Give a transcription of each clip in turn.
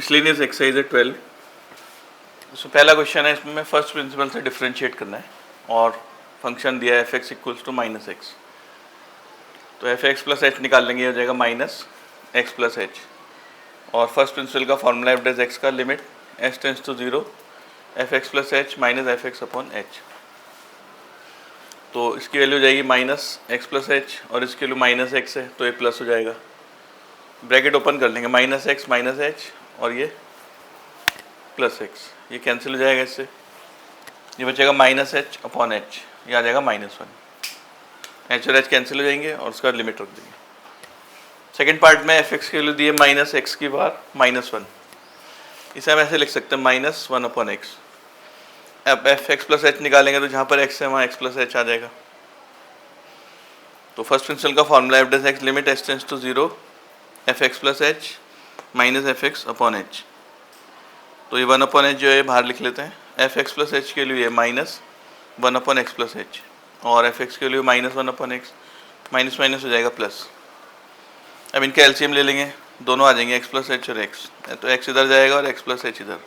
Miscellaneous exercise है 12। तो पहला क्वेश्चन है, इसमें फर्स्ट प्रिंसिपल से डिफरेंशिएट करना है और फंक्शन दिया है F X equals to minus X. तो एफ एक्स प्लस एच निकाल लेंगे, हो जाएगा माइनस एक्स प्लस एच। और फर्स्ट प्रिंसिपल का फॉर्मूला एफ डैश एक्स का limit H tends to 0 F X plus H minus F X upon H. तो इसकी वैल्यू हो जाएगी माइनस एक्स प्लस एच और इसकी वैल्यू माइनस एक्स है, तो ये प्लस हो जाएगा। ब्रैकेट ओपन कर लेंगे, माइनस एक्स माइनस एच और ये प्लस एक्स, ये कैंसिल हो जाएगा इससे। ये बचेगा माइनस एच अपॉन एच, ये आ जाएगा -1। एच और एच कैंसिल हो जाएंगे और उसका लिमिट रख देंगे। सेकेंड पार्ट में एफ एक्स की वैल्यू दी है माइनस एक्स की बार -1। इसे हम ऐसे लिख सकते हैं -1 अपॉन एक्स। अब एफ एक्स प्लस एच निकालेंगे तो जहाँ पर एक्स है वहाँ एक्स प्लस एच आ जाएगा। तो फर्स्ट प्रिंसिपल का formula F dash X limit H tends to 0 F X plus H minus F X upon H. तो ये 1 अपॉन एच जो है बाहर लिख लेते हैं। एफ एक्स प्लस एच के लिए है -1 अपॉन एक्स प्लस एच और एफ एक्स के लिए -1 अपॉन एक्स, माइनस माइनस हो जाएगा प्लस। अब इनके एलसीएम ले लेंगे, दोनों आ जाएंगे एक्स प्लस एच और एक्स, तो एक्स इधर जाएगा और एक्स प्लस एच इधर,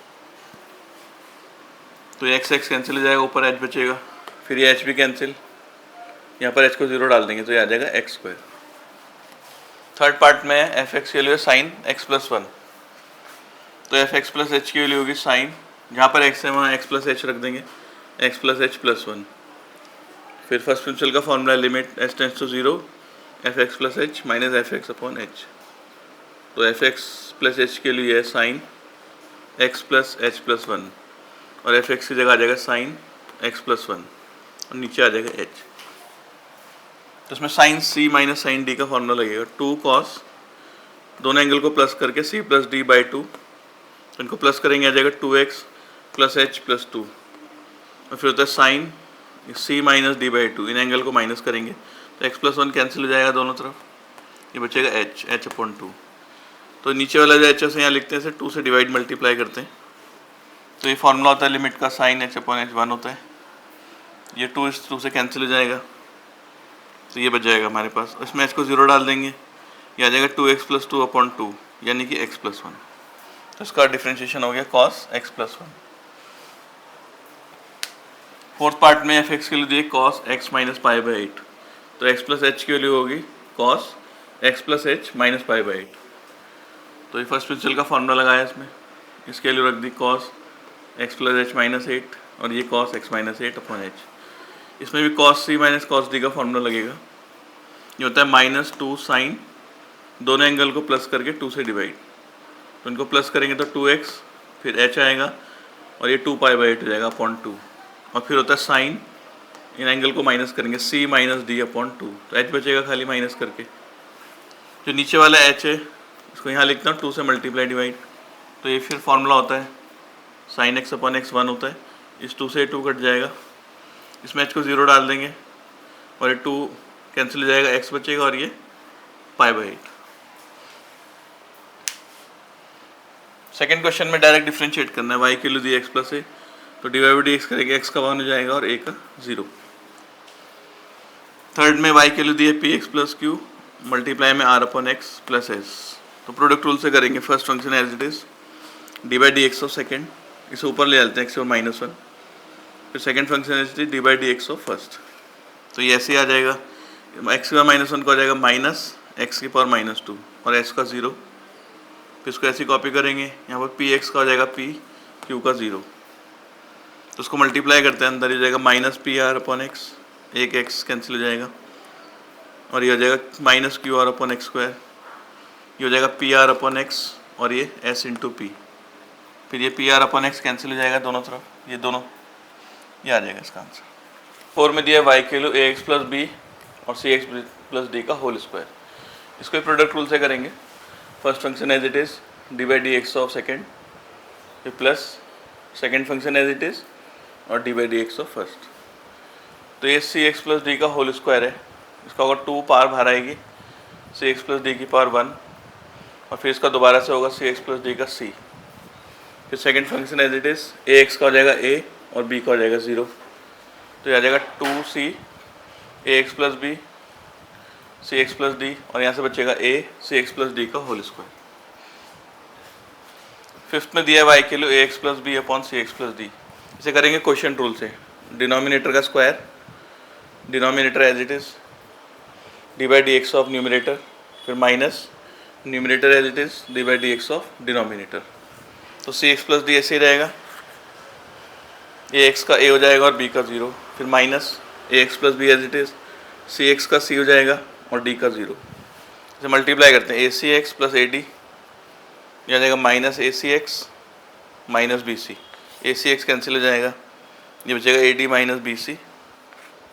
तो ये एक्स एक्स कैंसिल हो जाएगा, ऊपर एच बचेगा, फिर ये एच भी कैंसिल, यहाँ पर एच को 0 डाल देंगे तो ये आ जाएगा एक्स स्क्वायर। थर्ड पार्ट में एफ एक्स के लिए साइन एक्स प्लस 1, तो एफ एक्स प्लस एच की वैल्यू होगी साइन, जहाँ पर एक्स है वहाँ एक्स प्लस एच रख देंगे, एक्स प्लस एच प्लस 1। फिर फर्स्ट प्रिंसिपल का formula limit H tends to 0 F X plus H minus F X upon H. तो एफ एक्स प्लस एच के लिए है sine x plus H plus 1 और F x की जगह आ जाएगा साइन एक्स प्लस 1 और नीचे आ जाएगा एच। तो इसमें sign C minus sign D का फॉर्मूला लगेगा, 2 कॉस, दोनों एंगल को प्लस करके सी प्लस डी बाई 2, इनको प्लस करेंगे आ जाएगा 2x प्लस एच प्लस 2 और फिर होता है sine C minus D by 2, इन एंगल को माइनस करेंगे तो x प्लस 1 कैंसिल हो जाएगा दोनों तरफ, ये बचेगा h अपॉन 2। तो नीचे वाला जो h है यहाँ लिखते हैं, इसे 2 से डिवाइड मल्टीप्लाई करते हैं, तो ये फॉर्मूला होता है लिमिट का साइन h अपॉन h 1 होता है, ये 2 इस 2 से कैंसिल हो जाएगा, तो ये बच जाएगा हमारे पास। इसमें h को 0 डाल देंगे, ये आ जाएगा 2x प्लस 2 अपॉन 2 यानी कि x प्लस 1। तो इसका डिफरेंशिएशन हो गया cos x plus 1। Fourth part में एफ एक्स के लिए दिए cos x minus pi by 8, तो x प्लस एच की वैल्यू होगी cos x plus H minus pi by 8। तो ये फर्स्ट प्रिंसिपल का फॉर्मूला लगाया इसमें, इसके वैल्यू रख दी cos x plus H minus 8 और ये cos x minus 8 upon H. इसमें भी cos c minus cos d का फॉर्मूला लगेगा, ये होता है -2 साइन, दोनों एंगल को प्लस करके 2 से डिवाइड, तो इनको प्लस करेंगे तो 2x फिर h आएगा और ये 2 पाई बाई 8 हो जाएगा अपॉन 2 और फिर होता है साइन, इन एंगल को माइनस करेंगे c माइनस डी अपॉन 2, तो h बचेगा खाली माइनस करके। जो नीचे वाला h है इसको यहाँ लिखता हूँ 2 से मल्टीप्लाई डिवाइड, तो ये फिर फॉर्मूला होता है साइन x अपॉन x 1 होता है, इस 2 से 2 कट जाएगा, इसमें h को 0 डाल देंगे और ये 2 कैंसिल हो जाएगा, x बचेगा और ये पाई बाई 8। सेकेंड क्वेश्चन में डायरेक्ट डिफरेंशिएट करना है, y की वैल्यू दी एक्स प्लस ए, तो D Y by D x करेंगे, x का 1 हो जाएगा और a का 0। थर्ड में y की वैल्यू दी है P X plus Q, multiply में r upon X plus S, तो प्रोडक्ट रूल से करेंगे। First function as it is D by D x of second, इसे ऊपर ले आते हैं x और -1, फिर second function as it is D by D x of first, तो ये ऐसे ही आ जाएगा, x का -1 का हो जाएगा माइनस एक्स की पावर -2 और s का 0, फिर इसको ऐसी कॉपी करेंगे, यहाँ पर पी एक्स का हो जाएगा p q का 0, तो उसको मल्टीप्लाई करते हैं, अंदर ही जाएगा minus P R upon x, एक एक्स कैंसिल हो जाएगा और ये हो जाएगा minus Q R upon x square, ये हो जाएगा पी आर अपॉन एक्स और ये एस इंटू पी, फिर ये P R upon x cancel हो जाएगा दोनों तरफ, ये दोनों, ये आ जाएगा इसका आंसर। 4 में दिया y की value a x plus b और सी एक्स प्लस डी का होल स्क्वायर, इसको प्रोडक्ट रूल से करेंगे। First function as it is D by D x of second, फिर plus second function as it is और d by D x of first, तो ये c x plus D का whole square है, इसका होगा 2 पावर बाहर आएगी सी एक्स प्लस डी की पावर 1 और फिर इसका दोबारा से होगा सी एक्स प्लस डी का सी, फिर second function as it is A x का हो जाएगा ए और बी का हो जाएगा 0, तो ये आ जाएगा 2c a x plus b c x plus d और यहाँ से बचेगा a C x plus D का होल स्क्वायर। फिफ्थ में दिया है वाई की value a x plus b upon c x plus d. इसे करेंगे क्वेश्चन रूल से, डिनोमिनेटर का square, denominator as it is, D by D x of numerator, फिर minus numerator as it is, D by D x of denominator. तो सी x plus D ऐसे ही रहेगा, a x का ए हो जाएगा और बी का ज़ीरो, फिर minus A x plus B as it is, C X का सी हो जाएगा और डी का ज़ीरो। इसे मल्टीप्लाई करते हैं, A C x plus A D, यह आ जाएगा minus A C X minus B C, A C X cancel हो जाएगा, ये बचेगा A D minus B C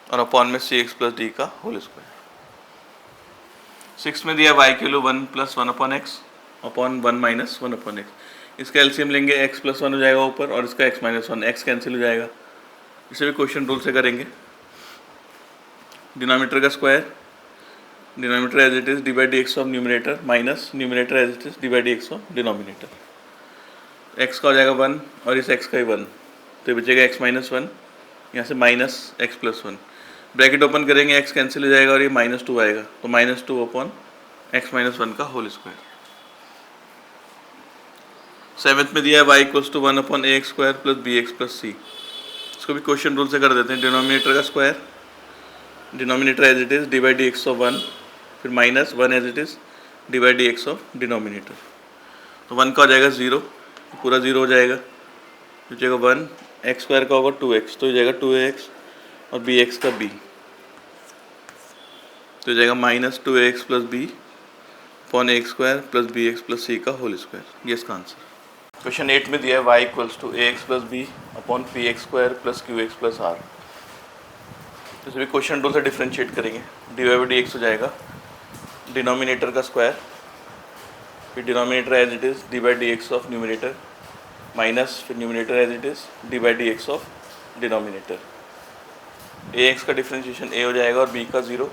और अपॉन में सी एक्स प्लस डी का होल स्क्वायर। सिक्स में दिया वाई की value 1 plus 1 upon X upon 1 minus 1 upon X. इसका एलसीएम लेंगे, एक्स प्लस 1 हो जाएगा ऊपर और इसका एक्स माइनस 1, एक्स कैंसिल हो जाएगा। इसे भी क्वेश्चन रूल से करेंगे, डिनोमिनेटर का square, denominator as it is, D by D x of numerator minus numerator as it is, D by D x of denominator. X का हो जाएगा 1 और इस एक्स का ही 1, तो ये बचेगा एक्स माइनस 1, यहाँ से minus X plus 1, bracket open करेंगे, एक्स कैंसिल हो जाएगा और ये -2 आएगा, तो -2 अपॉन एक्स माइनस 1 का होल स्क्वायर। सेवन्थ में दिया है y equals to 1 upon a x square plus b x plus c. इसको भी क्वेश्चन रूल से कर देते हैं, डिनोमिनेटर का square, denominator as it is, D by D x of 1, फिर minus 1 as it is, D by D x of denominator. तो 1 का हो जाएगा 0, पूरा 0 हो जाएगा, हो जाएगा 1, एक्स स्क्वायर का होगा 2x, तो हो जाएगा 2ax और बी एक्स का b, तो हो जाएगा minus 2ax plus b upon x square plus b x plus c का होल स्क्वायर। ये इसका आंसर। क्वेश्चन 8 में दिया है y equals to a x plus b upon p x square plus q x plus r. तो इसे भी question rule से डिफ्रेंशिएट करेंगे, d Y by D x हो जाएगा डिनोमिनेटर का स्क्वायर, फिर denominator as it is, D by D x of numerator minus फिर numerator as it is, D by D x of denominator. A x का differentiation a हो जाएगा और B का 0,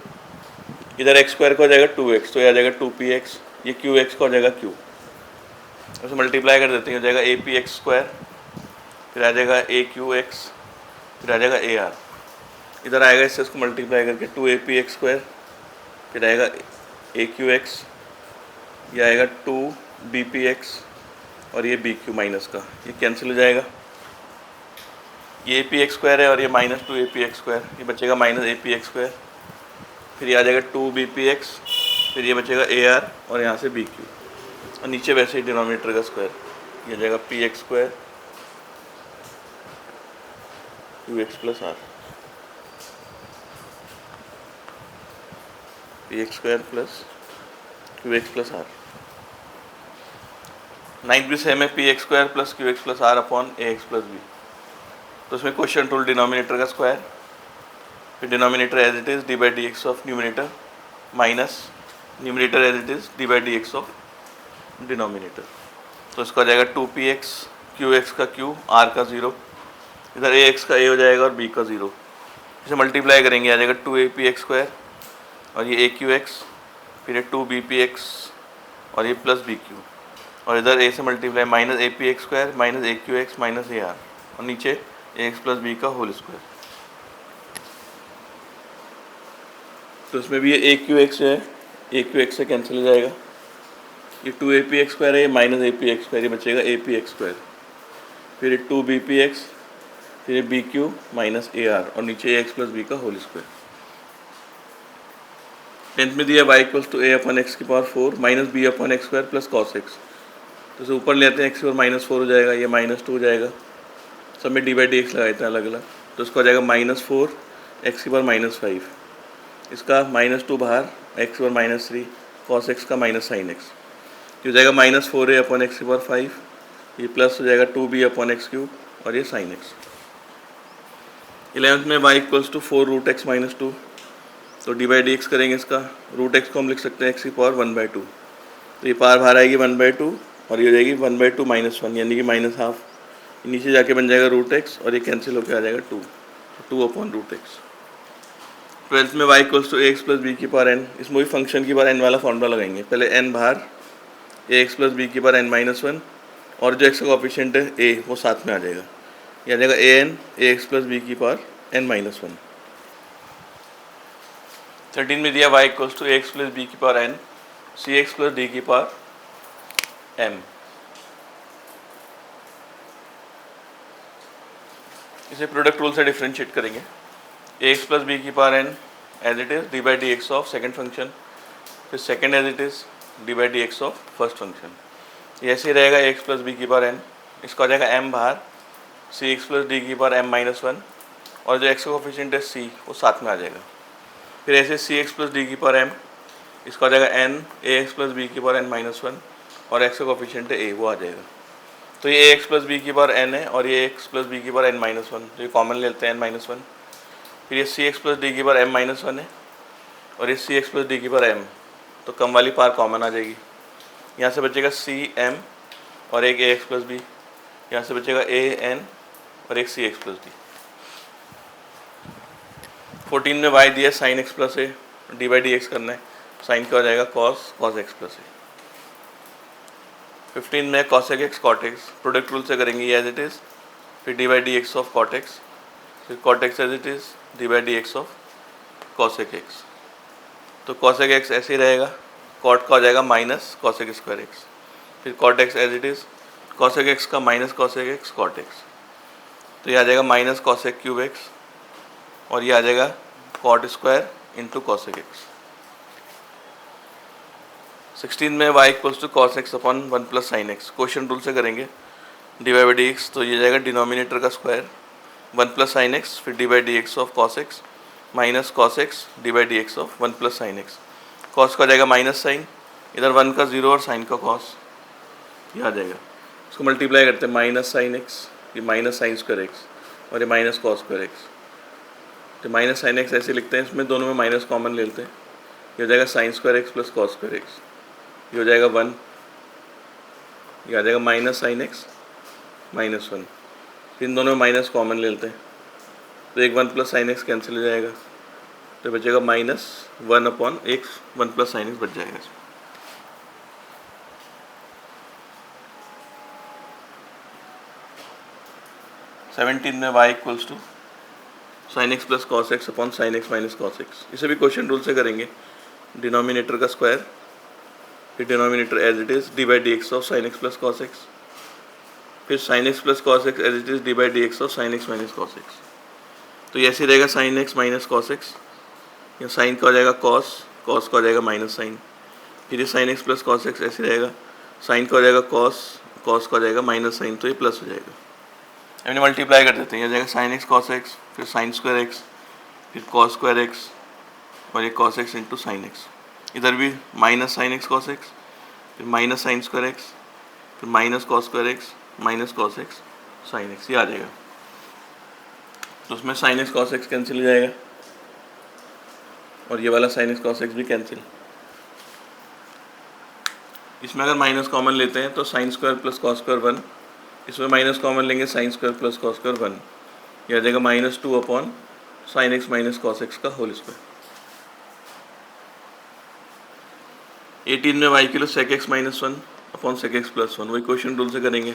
इधर एक्स स्क्वायर का हो जाएगा 2x, तो ये आ जाएगा 2px, ये क्यू एक्स का हो जाएगा q, उसे मल्टीप्लाई कर देते हैं, हो जाएगा ए पी एक्स स्क्वायर, फिर आ जाएगा ए क्यू एक्स, फिर आ जाएगा ए आर, इधर आएगा इससे इसको मल्टीप्लाई करके 2AP एक्स स्क्वायर, फिर आएगा ए क्यू एक्स, ये आएगा 2BP और ये BQ माइनस का, ये कैंसिल हो जाएगा, ये AP एक्स स्क्वायर है और ये माइनस 2AP एक्स स्क्वायर, ये बचेगा माइनस AP एक्स स्क्वायर, फिर ये आ जाएगा 2BP फिर ये बचेगा AR और यहाँ से BQ, और नीचे वैसे ही डिनोमिनेटर का स्क्वायर, ये जाएगा PX square QX plus R, PX square plus QX plus R. 9th भी सेम है, PX square plus QX plus R upon AX plus B. तो उसमें क्वेश्चन रूल, डिनोमिनेटर का स्क्वायर, फिर denominator as it is, D by D x of numerator minus numerator as it is, D by D x of denominator. तो इसका आ जाएगा 2px, qx का q, r का 0, इधर ax का a हो जाएगा और b का 0, इसे मल्टीप्लाई करेंगे, आ जाएगा 2apx स्क्वायर और ये aqx, फिर ये 2bpx और ये प्लस bq, और इधर a से multiply minus apx square minus aqx minus ar, और नीचे ax प्लस b का होल स्क्वायर। तो इसमें भी ये aqx जो है aqx से कैंसिल हो जाएगा, ये 2apx स्क्वायर है, ये माइनस apx स्क्वायर, ये बचेगा apx स्क्वायर, फिर ये 2bpx, फिर ये bq माइनस ar और नीचे ax प्लस b का होल स्क्वायर। 10th में दिया y equals to a upon x की power 4 minus b upon x square plus cos x. तो इसे ऊपर ले आते हैं, एक्स की पावर -4 हो जाएगा, ये -2 हो जाएगा, सब में डी बाई डी एक्स लगाते हैं अलग अलग, तो इसको आ जाएगा -4 एक्स की पावर -5, इसका -2 बाहर, एक्स की पावर -3 कॉस एक्स का माइनस साइन एक्स, ये हो जाएगा -4a अपॉन एक्स की पावर 5, ये प्लस हो जाएगा 2b अपॉन एक्स क्यूब और ये साइन एक्स। 11th में y equals to 4 root X minus 2, तो डी बाई डी एक्स करेंगे, इसका रूट एक्स को हम लिख सकते हैं एक्स की पावर 1/2, तो ये पावर बाहर आएगी 1/2 और ये हो जाएगी 1/2 -1 यानी कि -12, नीचे जाके बन जाएगा रूट एक्स और ये कैंसिल होकर आ जाएगा 2 अपॉन रूट एक्स। 12th में y equals to ax plus B की पावर n, इसमें भी फंक्शन की पावर n वाला फॉर्मूला लगाएंगे, पहले n बाहर, ax प्लस बी की पावर n-1 और जो x का कोएफिशिएंट है a वो साथ में आ जाएगा, ये आ जाएगा an ax प्लस बी की पावर n-1। 13 में दिया y equals to ax plus B की power n cx plus D की पावर m, इसे प्रोडक्ट रूल से डिफ्रेंशिएट करेंगे। ए एक्स प्लस बी की power n as it is D by D x of second function, फिर second as it is D by D x of first function. ये ऐसे ही रहेगा a x plus B की power N, इसका हो जाएगा एम बाहर, सी एक्स प्लस डी की पावर एम माइनस वन, और जो एक्स का कोफिशिएंट है सी वो साथ में आ जाएगा। फिर ऐसे सी एक्स प्लस डी की पावर एम, इसका हो जाएगा N A x plus B की पावर एन माइनस वन, और एक्स का कोफिशिएंट है ए वो आ जाएगा। तो ये ए एक्स प्लस बी की पावर एन है और ये एक्स प्लस बी की पावर एन माइनस वन, तो ये कॉमन ले लेते हैं एन माइनस वन। फिर ये सी एक्स प्लस डी की पावर एम माइनस वन है और ये सी एक्स प्लस डी की पावर एम, तो कम वाली पावर कॉमन आ जाएगी। यहाँ से बचेगा सी एम और एक ए एक्स प्लस बी, यहाँ से बचेगा ए एन और एक सी एक्स प्लस डी। 14 में वाई दिया sine x plus A, d by D x करना है, साइन का हो जाएगा cos cos x plus a. 15 में cosec x cot x, product rule से करेंगे ये एज इट इज़, फिर d by D x of cot x, फिर cot x as it is D by D x of cosec x. तो cosec x ऐसे ही रहेगा, कॉट का हो जाएगा माइनस कॉसेक स्क्वायर एक्स, फिर cot x as it is cosec x का minus cosec x cot x, तो ये आ जाएगा माइनस कॉसेक क्यूब एक्स और ये आ जाएगा cot square into cosec X. 16 में y equals to cos X upon one plus sine X, question rule से करेंगे डी बाई डी एक्स, तो ये जाएगा डिनोमिनेटर का square one plus sine x, फिर d by D x of cos x minus cos x d by D x of one plus sine x. Cos का जाएगा minus sine, इधर one का zero और साइन का cos, ये आ जाएगा। इसको मल्टीप्लाई करते हैं माइनस साइन एक्स, ये माइनस साइन स्क्वायर एक्स और ये माइनस कॉस स्क्वायर एक्स, तो माइनस साइन एक्स ऐसे लिखते हैं, इसमें दोनों में माइनस कॉमन ले लेते हैं, ये हो जाएगा sign square x plus cos square x, ये हो जाएगा वन, ये आ जाएगा minus sine x minus one, फिर इन दोनों में माइनस कॉमन ले लेते हैं, तो एक one plus sine X cancel हो जाएगा, तो बचेगा माइनस वन अपॉन एक वन प्लस साइन एक्स बच जाएगा इसमें। सेवनटीन में y equals to sine x plus cos X upon sine x minus cos X, इसे भी क्वेश्चन रूल से करेंगे, डिनोमिनेटर का स्क्वायर, फिर denominator as it is D by D x of sine x plus cos x, फिर sine x plus cos x as it is D by D x of sine x minus cos x. तो ये ऐसे रहेगा sine x minus cos x, या sine का हो जाएगा cos, cos का हो जाएगा माइनस साइन, फिर ये sine x plus cos x ऐसे रहेगा, साइन का हो जाएगा कॉस, कॉस का हो जाएगा माइनस साइन, तो ये प्लस हो जाएगा। हमने मल्टीप्लाई कर देते हैं, ये जाएगा साइन एक्स कॉस एक्स, फिर साइन स्क्वायर एक्स, फिर कॉस स्क्वायर एक्स और ये cos x into sine x, इधर भी minus sine x cos x, फिर माइनस साइन स्क्वायर एक्स, फिर minus cos square x minus cos x sign x, ये आ जाएगा। तो उसमें sign x cos x cancel हो जाएगा और ये वाला साइन एक्स कॉस एक्स भी कैंसिल। इसमें अगर माइनस कॉमन लेते हैं तो sine square plus cos square one, इसमें माइनस कॉमन लेंगे sine square plus cos square one, यह आ जाएगा minus two upon sine x minus cos x का होल स्क्वायर। 18 में y किलो sec x minus one upon sec x plus one, वही question rule से करेंगे,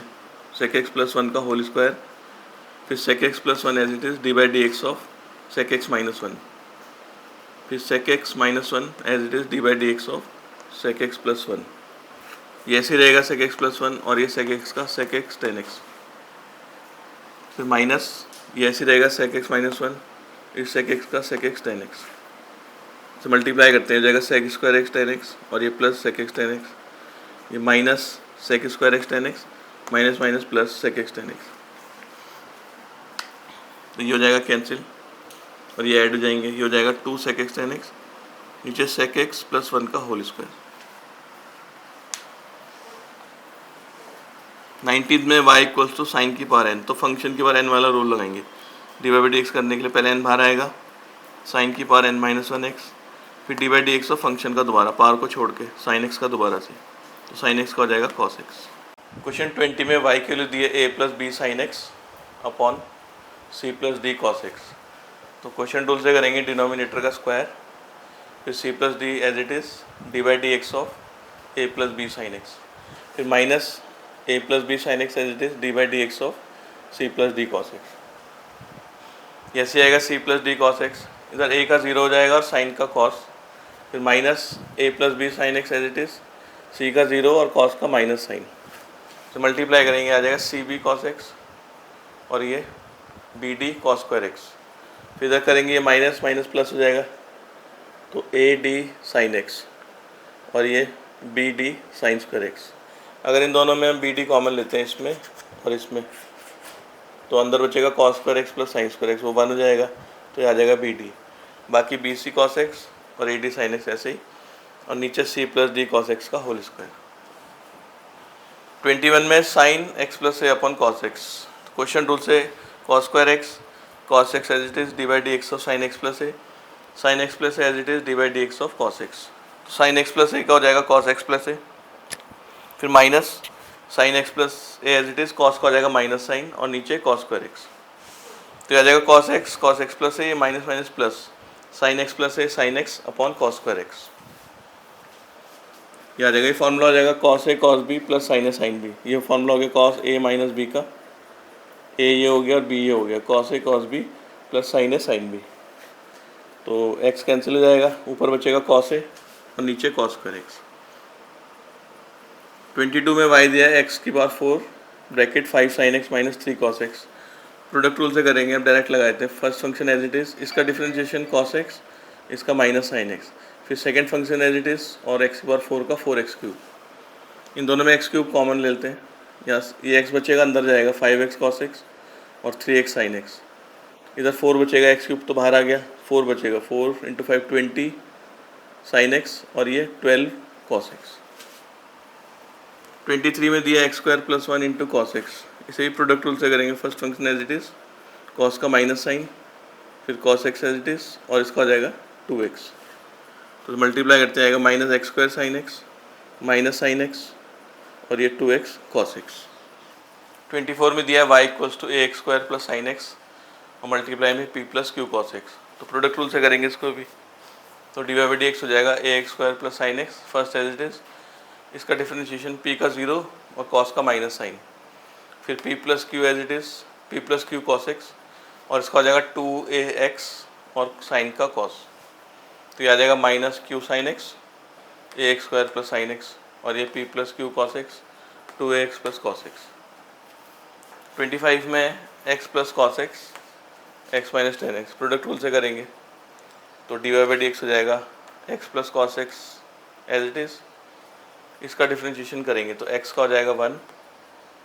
सेक एक्स प्लस वन का होल स्क्वायर, फिर sec x plus one as it is D by D x of sec x minus one, फिर sec x minus one as it is D by D x of sec x plus one, ये ऐसे रहेगा सेक x plus one और ये सेक x का sec x tan x, फिर minus ये ऐसे रहेगा सेक एक्स माइनस वन, इस सेक एक्स का सेक एक्स टेन एक्स से मल्टीप्लाई करते हैं, जाएगा sec square x tan x और ये plus sec x tan x, ये minus sec square x tan x minus minus plus sec x tan x, तो ये हो जाएगा कैंसिल और ये ऐड हो जाएंगे, ये हो जाएगा two sec x tan x, नीचे सेक एक्स प्लस वन का होल स्क्वायर। 19 में y इक्वल्स टू साइन की पावर n, तो फंक्शन की पावर n वाला रूल लगाएंगे, डी बाई डी एक्स करने के लिए पहले n बाहर आएगा, साइन की power n minus one x, फिर d by D x of function का दोबारा पावर को छोड़ के साइन एक्स का दोबारा से, तो साइन एक्स का हो जाएगा कॉस एक्स। क्वेश्चन 20 में y के लिए दिए a plus B sine x upon c plus d cos x, तो क्वेश्चन रूल से करेंगे डिनोमिनेटर का स्क्वायर, फिर c plus d as it is D by D x of a plus B sine x, फिर minus A plus B sine x as it is D by D x of c plus d cos x. ऐसे आएगा c plus d cos x, इधर a का zero हो जाएगा और sine का cos, फिर minus A plus B sine x as it is C का ज़ीरो और कॉस का माइनस साइन, तो मल्टीप्लाई करेंगे आ जाएगा सी बी कॉस एक्स और ये B D cos square x. फिर इधर करेंगे ये माइनस माइनस प्लस हो जाएगा, तो ए डी साइन एक्स और ये B D sine square X. अगर इन दोनों में हम बी डी कॉमन लेते हैं इसमें और इसमें, तो अंदर बचेगा cos square x plus sine square x, वो 1 हो जाएगा, तो ये आ जाएगा बी डी। बाकी बी सी कॉस एक्स और ए डी साइन एक्स ऐसे ही, और नीचे c plus d cos x का होल स्क्वायर। 21 में sine x plus a upon cos x. Question rule से cos square x cos x as it is D by D x of sine x plus A, sine x plus A as it is D by D x of cos x. तो sine x plus A का हो जाएगा cos x plus A, फिर minus sine x plus A as it is cos का हो जाएगा minus sign और नीचे कॉस स्क्वायर एक्स। तो ये आ जाएगा cos x plus a, minus minus plus sine x plus A sine x upon cos square x. ये आ जाएगा, ये फॉर्मूला हो जाएगा cos a cos b plus sine a sine b. ये फॉर्मूला हो गया कॉस ए माइनस बी का, ए ये हो गया और बी ये हो गया, cos a cos b plus sine a sine B. तो एक्स कैंसिल हो जाएगा, ऊपर बचेगा कॉस ए और नीचे कॉस स्क्वायर एक्स। 22 में y दिया है एक्स की power 4 bracket 5 sine x minus 3 cos X. Product rule से करेंगे, अब डायरेक्ट लगा देते हैं। First function as it is, इसका डिफरेंशिएशन कॉस एक्स, इसका माइनस साइन एक्स। फिर second function as it is और एक्स की पावर 4 का 4x क्यूब। इन दोनों में एक्स क्यूब कॉमन ले लेते हैं, यहाँ ये एक्स बचेगा अंदर जाएगा 5x कॉस एक्स और 3x साइन एक्स। इधर 4 बचेगा, एक्स क्यूब तो बाहर आ गया, 4 बचेगा, 4 × 5 20 साइन एक्स और ये 12 कॉस एक्स। 23 में दिया X square plus 1 into cos X. इसे ही प्रोडक्ट रूल से करेंगे। First function as it is, cos का माइनस साइन, फिर cos x as it is और इसका हो जाएगा 2x। तो मल्टीप्लाई करते जाएगा minus X square sine x minus sine x और ये 2x कॉस एक्स। 24 में दिया है y equals to a x square plus sine x और मल्टीप्लाई में p plus q cos x. तो प्रोडक्ट रूल से करेंगे इसको भी, तो D Y by D x हो जाएगा a x square plus sine x first as it is, इसका डिफरेंशिएशन p का 0 और cos का माइनस साइन, फिर p plus q as it is p plus q cos x और इसका हो जाएगा 2ax और साइन का cos। तो ये आ जाएगा minus q sine x a x square plus sine x और ये p plus q cos x 2ax plus cos x। 25 में x plus cos x x minus 10x। Product rule से करेंगे, तो D Y by D x हो जाएगा x plus cos x as it is, इसका differentiation करेंगे तो x का हो जाएगा 1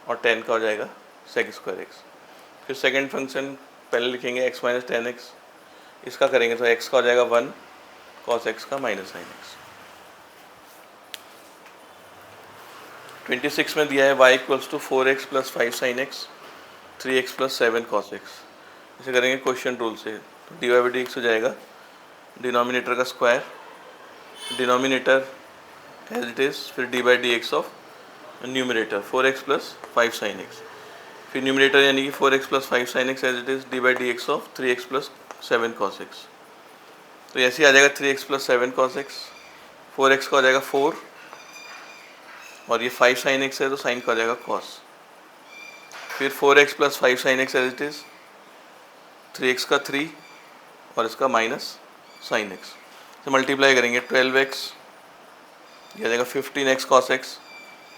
और 10 का हो जाएगा सेक स्क्वायर एक्स। फिर सेकंड फंक्शन पहले लिखेंगे x माइनस 10x, इसका करेंगे तो x का हो जाएगा 1 cos x का माइनस साइन एक्स। 26 में दिया है y equals to 4x plus 5 sine x 3x plus 7 cos x। इसे करेंगे क्वेश्चन रूल से, तो D Y by D x हो जाएगा डिनोमिनेटर का square, denominator as it is, फिर d by D x of numerator 4x plus 5 sine x, फिर numerator यानी कि 4x plus 5 sine x as it is D by D x of 3x plus 7 cos x। तो ऐसे ही आ जाएगा 3x plus 7 cos x, 4x का हो जाएगा 4 और ये 5 साइन एक्स है तो साइन का हो जाएगा cos, फिर 4x plus 5 sine x as it is 3x का 3 और इसका माइनस साइन एक्स। तो मल्टीप्लाई करेंगे 12x, यह आ जाएगा 15x cos x,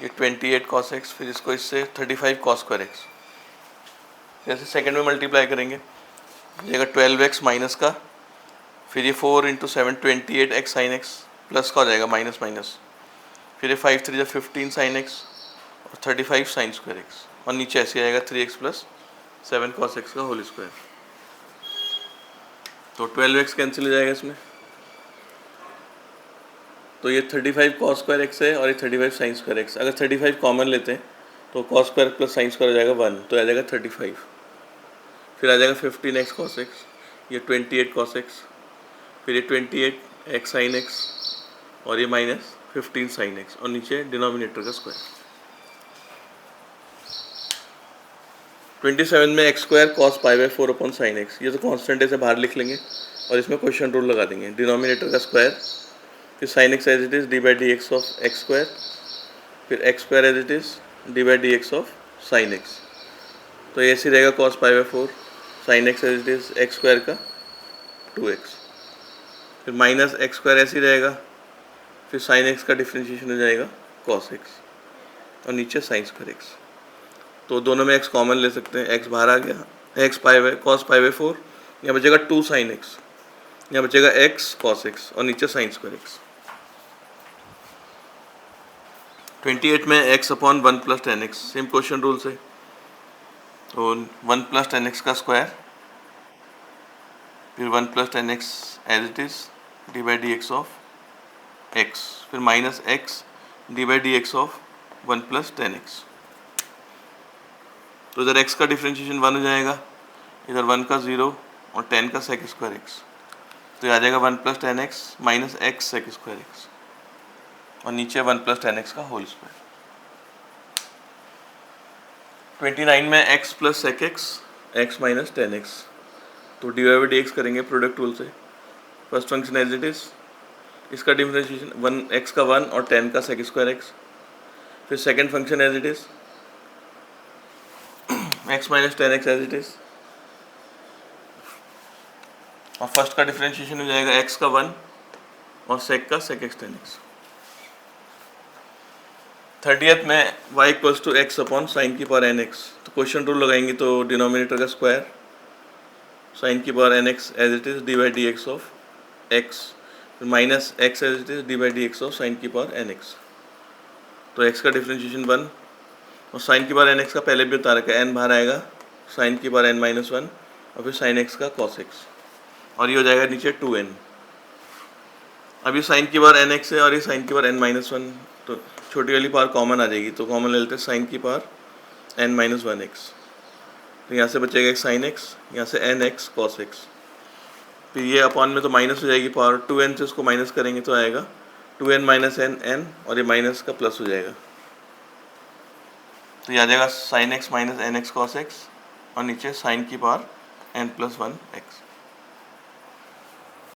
ये 28 cos x, फिर इसको इससे 35 cos स्क्वायर एक्स। जैसे सेकंड में मल्टीप्लाई करेंगे जाएगा 12x माइनस का, फिर ये 4 × 7 28x साइन एक्स प्लस का हो जाएगा माइनस माइनस, फिर ये 5 3 15 साइन एक्स और 35 साइन स्क्वायर एक्स और नीचे ऐसे आएगा 3x प्लस 7 cos x का होल स्क्वायर। तो 12x कैंसिल हो जाएगा इसमें, तो ये 35 cos स्क्वायर एक्स है और ये 35 साइन स्क्वायर एक्स। अगर 35 कॉमन लेते हैं तो cos square plus sine square हो जाएगा 1, तो आ जाएगा 35। फिर आ जाएगा 15x cos x, ये 28 cos x, फिर ये 28x साइन x और ये माइनस 15 साइन x और नीचे डिनोमिनेटर का स्क्वायर। 27 में x square cos pi by 4 upon sine x, ये तो कांस्टेंट है, इसे बाहर लिख लेंगे और इसमें क्वेश्चन रूल लगा देंगे। डिनोमिनेटर का स्क्वायर, फिर sine x as it is D by D x of x square, फिर x square as it is D by D x of sine x. तो ये ऐसे रहेगा cos pi by 4 sine x as it is x square का 2x, फिर minus X square ऐसे ही रहेगा, फिर साइन एक्स का डिफ्रेंशिएशन हो जाएगा cos x और नीचे साइन स्क्वायर एक्स। तो दोनों में x कॉमन ले सकते हैं, x बाहर आ गया x pi by cos pi by 4, यहाँ बचेगा 2 साइन एक्स, यहाँ बचेगा एक्स कॉस एक्स और नीचे साइन स्क्वायर एक्स। 28 में x upon 1 plus ten x, same question rule से, तो 1 प्लस टेन एक्स का स्क्वायर, फिर 1 plus ten x as it is D by D x of x, फिर minus x d by D x of 1 plus ten x. तो इधर x का differentiation 1 हो जाएगा, इधर 1 का 0 और 10 का सेक स्क्वायर एक्स, तो ये आ जाएगा 1 plus ten x minus x sec square x और नीचे 1 प्लस टेन एक्स का होल स्क्वायर। 29 में x plus sec x, x minus ten x, तो D Y by D x करेंगे प्रोडक्ट रूल से। First function as it is, इसका differentiation 1 x का 1 और 10 का सेक स्क्वायर एक्स, फिर second function as it is x minus ten x as it is, और first का डिफ्रेंशिएशन हो जाएगा x का 1 और सेक का sec x tan x. 30th में y equals to x upon sine की पावर एन एक्स, तो क्वेश्चन रूल लगाएंगे तो डिनोमिनेटर का स्क्वायर साइन की power n x as it is D by D x of x, फिर minus x as it is D by D x of sine की power n x. तो x का differentiation 1 और sign की power n x का पहले भी बता रखा है, एन बाहर आएगा, साइन की पावर एन माइनस 1 और फिर साइन एक्स का कॉस एक्स, और ये हो जाएगा नीचे 2n। अभी साइन की पावर एन एक्स है और ये साइन की पावर एन माइनस 1, तो छोटी वाली पावर कॉमन आ जाएगी, तो कॉमन ले लेते हैं साइन की पावर एन माइनस 1 एक्स, तो यहाँ से बचेगा एक साइन एक्स, यहाँ से एन एक्स कॉस एक्स, फिर ये अपॉन में तो माइनस हो जाएगी पावर, 2n से उसको माइनस करेंगे तो आएगा 2n माइनस एन एन, और ये माइनस का प्लस हो जाएगा, तो ये आ जाएगा sine x minus N X cos x और नीचे साइन की पावर एन प्लस 1 एक्स।